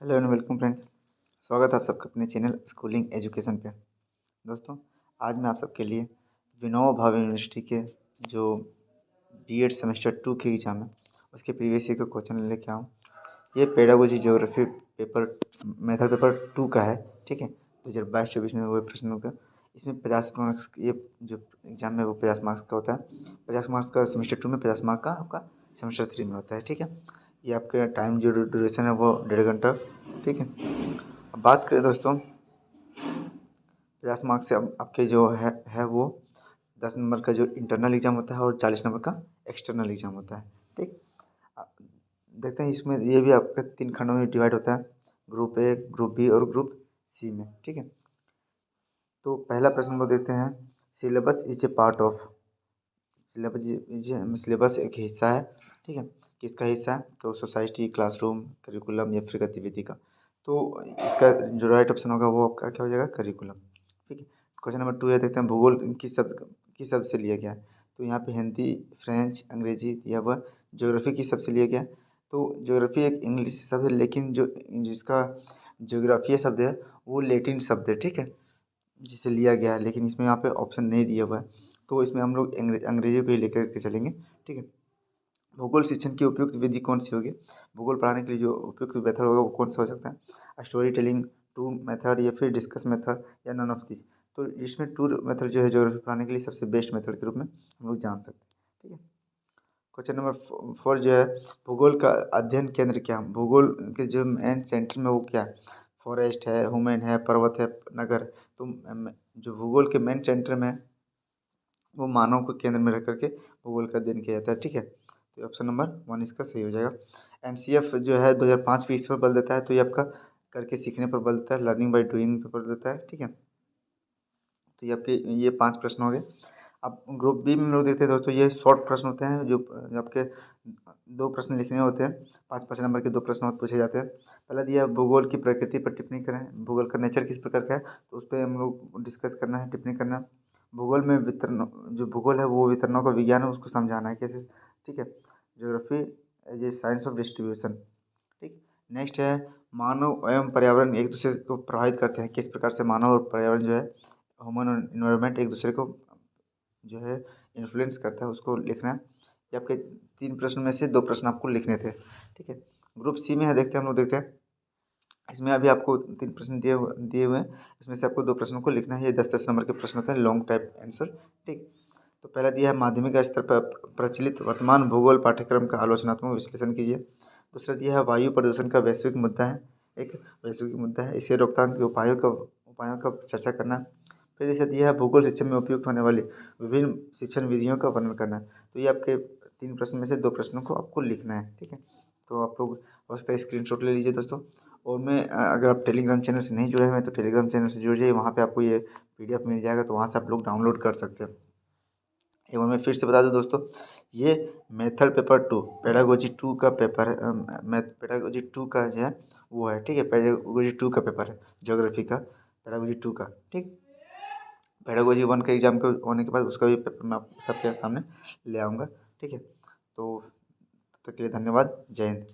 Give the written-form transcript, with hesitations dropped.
Hello and welcome friends. स्वागत है आप सबका अपने चैनल स्कूलिंग एजुकेशन पे। दोस्तों, आज मैं आप सबके लिए विनोबा भावे यूनिवर्सिटी के जो बीएड सेमेस्टर 2 की एग्ज़ाम है उसके प्रीवियस ईयर का क्वेश्चन लेके आऊँ। ये pedagogy geography paper method paper 2 का है। ठीक है, 2022-24 में हुए प्रश्नों का। इसमें 50 मार्क्स, ये जो एग्ज़ाम है वो 50 मार्क्स का होता है। 50 मार्क्स का सेमेस्टर 2 में, 50 मार्क का आपका सेमेस्टर 3 में होता है। ठीक है, ये आपका टाइम जो ड्यूरेशन है वो 1.5 घंटा। ठीक है, अब बात करें दोस्तों, 50 मार्क्स से आपके जो है वो 10 नंबर का जो इंटरनल एग्ज़ाम होता है और 40 नंबर का एक्सटर्नल एग्ज़ाम होता है। ठीक, अ, देखते हैं इसमें ये भी आपका 3 खंडों में डिवाइड होता है, ग्रुप ए, ग्रुप बी और ग्रुप सी में। ठीक है, तो पहला प्रश्न को देखते हैं। Syllabus is a part of, syllabus एक हिस्सा है। ठीक है, किसका हिस्सा है? तो सोसाइटी, क्लासरूम, करिकुलम या फिर गतिविधि का। तो इसका जो राइट ऑप्शन होगा वो आपका क्या हो जाएगा? करिकुलम। ठीक है, क्वेश्चन नंबर 2 है, देखते हैं भूगोल किस शब्द से लिया गया है। तो यहाँ पे हिंदी, फ्रेंच, अंग्रेजी दिया हुआ। ज्योग्राफी किस शब्द से लिया गया है? तो ज्योग्राफी एक इंग्लिश शब्द है, लेकिन जो जिसका ज्योग्राफिया शब्द है वो लैटिन शब्द है। ठीक है, जिसे लिया गया है, लेकिन इसमें यहाँ पे ऑप्शन नहीं दिया हुआ है, तो इसमें हम लोग अंग्रेजी को ही लेकर के चलेंगे। ठीक है, भूगोल शिक्षण की उपयुक्त विधि कौन सी होगी? भूगोल पढ़ाने के लिए जो उपयुक्त मेथड होगा वो कौन सा हो सकता है? स्टोरी टेलिंग, टूर मेथड या फिर डिस्कस मेथड या नन ऑफ दिस। तो इसमें टूर मेथड जो है ज्योग्राफी पढ़ाने के लिए सबसे बेस्ट मेथड के रूप में हम लोग जान सकते हैं। ठीक है, क्वेश्चन नंबर 4 जो है, भूगोल का अध्ययन केंद्र क्या है? भूगोल के जो मेन सेंटर में वो क्या है? फॉरेस्ट है, हुमेन है, पर्वत है, नगर। तो जो भूगोल के मेन सेंटर में है, वो मानव को केंद्र में रख करके भूगोल का अध्ययन किया जाता है। ठीक है, तो ऑप्शन नंबर 1 इसका सही हो जाएगा। एनसीएफ जो है 2005 में इस पर बल देता है, तो ये आपका करके सीखने पर बल देता है, लर्निंग बाय डूइंग पर बल देता है। ठीक है, तो ये आपके ये 5 प्रश्न हो गए। अब ग्रुप बी में हम लोग देखते हैं दोस्तों, ये शॉर्ट प्रश्न होते हैं जो आपके 2 प्रश्न लिखने होते हैं। 5-5 नंबर के 2 प्रश्न पूछे जाते हैं। पहला दिया भूगोल की प्रकृति पर टिप्पणी करें। भूगोल का नेचर किस प्रकार का है, तो उस पे हम लोग डिस्कस करना है, टिप्पणी करना है। भूगोल में वितरण, जो भूगोल है वो वितरणों का विज्ञान है, उसको समझाना है कैसे। ठीक है, geography as a science of distribution. ठीक, नेक्स्ट है मानव एवं पर्यावरण एक दूसरे को प्रभावित करते हैं। किस प्रकार से मानव और पर्यावरण जो है, ह्यूमन और इन्वायरमेंट एक दूसरे को जो है इन्फ्लुएंस करता है, उसको लिखना है। ये आपके 3 प्रश्न में से 2 प्रश्न आपको लिखने थे। ठीक है, ग्रुप सी में है, देखते हैं हम लोग देखते हैं। इसमें अभी आपको 3 प्रश्न दिए हुए हैं, इसमें से आपको 2 प्रश्नों को लिखना है। ये 10-10 नंबर के प्रश्न होते हैं, लॉन्ग टाइप आंसर। ठीक, तो पहला दिया है माध्यमिक स्तर पर प्रचलित वर्तमान भूगोल पाठ्यक्रम का आलोचनात्मक विश्लेषण कीजिए। दूसरा दिया है वायु प्रदूषण का वैश्विक मुद्दा है, एक वैश्विक मुद्दा है, इसे रोकथाम के उपायों का चर्चा करना। फिर जैसे दिया है भूगोल शिक्षण में उपयुक्त होने वाली विभिन्न शिक्षण विधियों का वर्णन करना है। तो ये आपके 3 प्रश्न में से 2 प्रश्नों को आपको लिखना है। ठीक है, तो आप लोग हो सकता है स्क्रीनशॉट ले लीजिए दोस्तों। और मैं अगर आप टेलीग्राम चैनल से नहीं जुड़े हुए हैं तो टेलीग्राम चैनल से जुड़ जाइए, वहाँ पे आपको ये पीडीएफ मिल जाएगा, तो वहाँ से आप लोग डाउनलोड कर सकते हैं। एक बार मैं फिर से बता दूं दोस्तों, ये मेथड पेपर 2 पेडागोजी 2 का पेपर है। पेडागोजी 2 का जो है वो है। ठीक है, पेडागोजी 2 का पेपर है, ज्योग्राफी का पेडागोजी 2 का। ठीक, पेडागोजी 1 का एग्जाम के होने के बाद उसका भी पेपर मैं आप सबके सामने ले आऊँगा। ठीक है, तो तब तक के लिए धन्यवाद। जय हिंद।